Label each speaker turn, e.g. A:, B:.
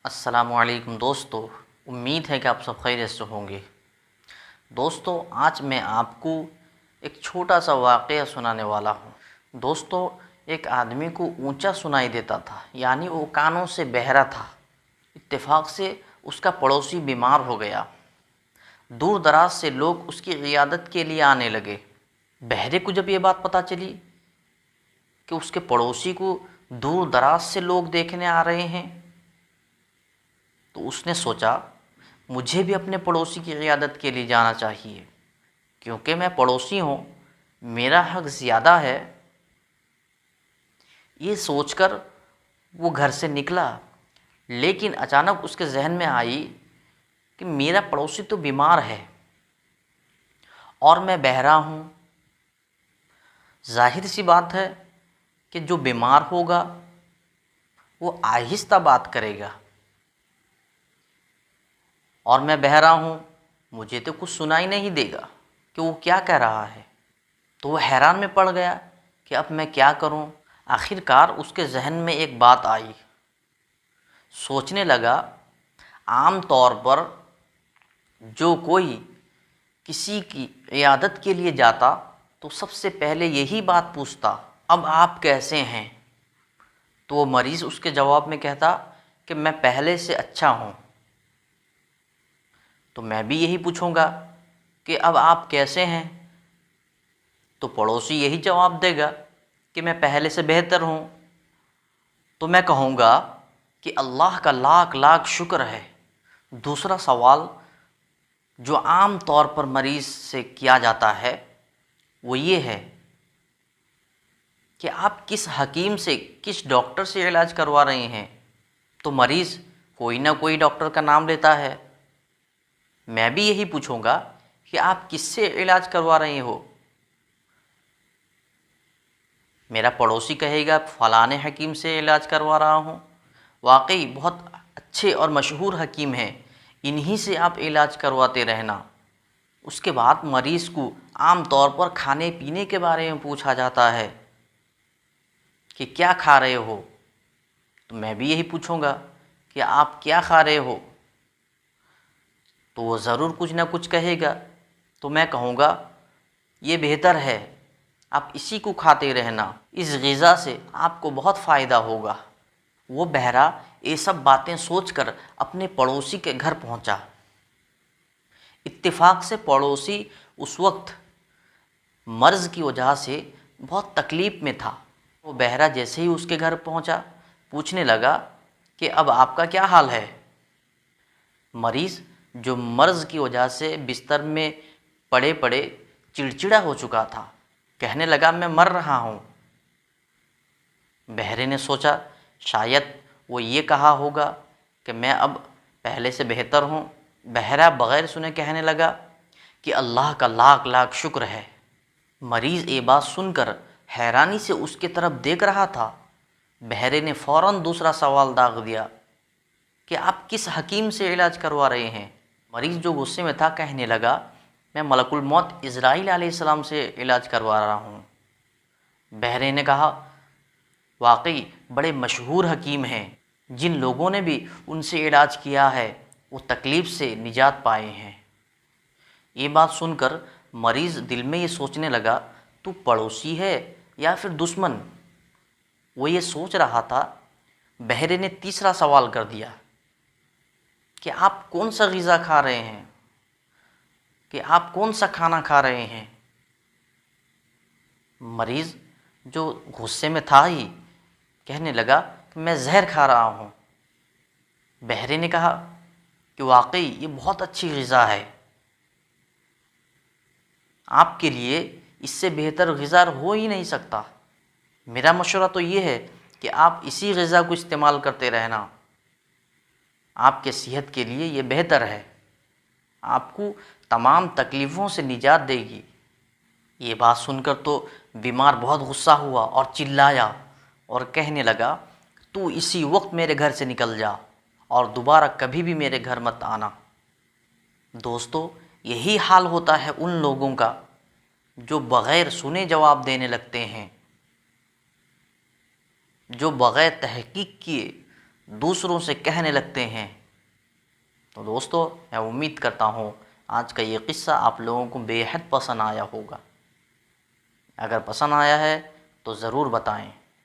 A: السلام علیکم دوستو، امید ہے کہ آپ سب خیریت سے ہوں گے۔ دوستو، آج میں آپ کو ایک چھوٹا سا واقعہ سنانے والا ہوں۔ دوستو، ایک آدمی کو اونچا سنائی دیتا تھا، یعنی وہ کانوں سے بہرا تھا۔ اتفاق سے اس کا پڑوسی بیمار ہو گیا۔ دور دراز سے لوگ اس کی عیادت کے لیے آنے لگے۔ بہرے کو جب یہ بات پتہ چلی کہ اس کے پڑوسی کو دور دراز سے لوگ دیکھنے آ رہے ہیں، تو اس نے سوچا مجھے بھی اپنے پڑوسی کی عیادت کے لیے جانا چاہیے، کیونکہ میں پڑوسی ہوں، میرا حق زیادہ ہے۔ یہ سوچ کر وہ گھر سے نکلا، لیکن اچانک اس کے ذہن میں آئی کہ میرا پڑوسی تو بیمار ہے اور میں بہرا ہوں۔ ظاہر سی بات ہے کہ جو بیمار ہوگا وہ آہستہ بات کرے گا، اور میں بہرا ہوں، مجھے تو کچھ سنائی نہیں دے گا کہ وہ کیا کہہ رہا ہے۔ تو وہ حیران میں پڑ گیا کہ اب میں کیا کروں۔ آخر کار اس کے ذہن میں ایک بات آئی۔ سوچنے لگا، عام طور پر جو کوئی کسی کی عیادت کے لیے جاتا تو سب سے پہلے یہی بات پوچھتا، اب آپ کیسے ہیں؟ تو وہ مریض اس کے جواب میں کہتا کہ میں پہلے سے اچھا ہوں۔ تو میں بھی یہی پوچھوں گا کہ اب آپ کیسے ہیں؟ تو پڑوسی یہی جواب دے گا کہ میں پہلے سے بہتر ہوں۔ تو میں کہوں گا کہ اللہ کا لاکھ لاکھ شکر ہے۔ دوسرا سوال جو عام طور پر مریض سے کیا جاتا ہے وہ یہ ہے کہ آپ کس حکیم سے، کس ڈاکٹر سے علاج کروا رہے ہیں؟ تو مریض کوئی نہ کوئی ڈاکٹر کا نام لیتا ہے۔ میں بھی یہی پوچھوں گا کہ آپ کس سے علاج کروا رہے ہو؟ میرا پڑوسی کہے گا فلاں حکیم سے علاج کروا رہا ہوں۔ واقعی بہت اچھے اور مشہور حکیم ہیں، انہی سے آپ علاج کرواتے رہنا۔ اس کے بعد مریض کو عام طور پر کھانے پینے کے بارے میں پوچھا جاتا ہے کہ کیا کھا رہے ہو؟ تو میں بھی یہی پوچھوں گا کہ آپ کیا کھا رہے ہو؟ تو وہ ضرور کچھ نہ کچھ کہے گا۔ تو میں کہوں گا یہ بہتر ہے، آپ اسی کو کھاتے رہنا، اس غذا سے آپ کو بہت فائدہ ہوگا۔ وہ بہرا یہ سب باتیں سوچ کر اپنے پڑوسی کے گھر پہنچا۔ اتفاق سے پڑوسی اس وقت مرض کی وجہ سے بہت تکلیف میں تھا۔ وہ بہرا جیسے ہی اس کے گھر پہنچا، پوچھنے لگا کہ اب آپ کا کیا حال ہے؟ مریض جو مرض کی وجہ سے بستر میں پڑے پڑے چڑچڑا ہو چکا تھا، کہنے لگا میں مر رہا ہوں۔ بہرے نے سوچا شاید وہ یہ کہا ہوگا کہ میں اب پہلے سے بہتر ہوں۔ بہرا بغیر سنے کہنے لگا کہ اللہ کا لاکھ لاکھ شکر ہے۔ مریض یہ بات سن کر حیرانی سے اس کی طرف دیکھ رہا تھا۔ بہرے نے فوراً دوسرا سوال داغ دیا کہ آپ کس حکیم سے علاج کروا رہے ہیں؟ مریض جو غصے میں تھا کہنے لگا میں ملک الموت عزرائیل علیہ السلام سے علاج کروا رہا ہوں۔ بہرے نے کہا واقعی بڑے مشہور حکیم ہیں، جن لوگوں نے بھی ان سے علاج کیا ہے وہ تکلیف سے نجات پائے ہیں۔ یہ بات سن کر مریض دل میں یہ سوچنے لگا تو پڑوسی ہے یا پھر دشمن؟ وہ یہ سوچ رہا تھا۔ بہرے نے تیسرا سوال کر دیا کہ آپ کون سا غذا کھا رہے ہیں، کہ آپ کون سا کھانا کھا رہے ہیں؟ مریض جو غصے میں تھا ہی کہنے لگا کہ میں زہر کھا رہا ہوں۔ بہرے نے کہا کہ واقعی یہ بہت اچھی غذا ہے، آپ کے لیے اس سے بہتر غذا ہو ہی نہیں سکتا۔ میرا مشورہ تو یہ ہے کہ آپ اسی غذا کو استعمال کرتے رہنا، آپ کے صحت کے لیے یہ بہتر ہے، آپ کو تمام تکلیفوں سے نجات دے گی۔ یہ بات سن کر تو بیمار بہت غصہ ہوا اور چلایا اور کہنے لگا تو اسی وقت میرے گھر سے نکل جا اور دوبارہ کبھی بھی میرے گھر مت آنا۔ دوستو، یہی حال ہوتا ہے ان لوگوں کا جو بغیر سنے جواب دینے لگتے ہیں، جو بغیر تحقیق کیے دوسروں سے کہنے لگتے ہیں۔ تو دوستو، میں امید کرتا ہوں آج کا یہ قصہ آپ لوگوں کو بے حد پسند آیا ہوگا۔ اگر پسند آیا ہے تو ضرور بتائیں۔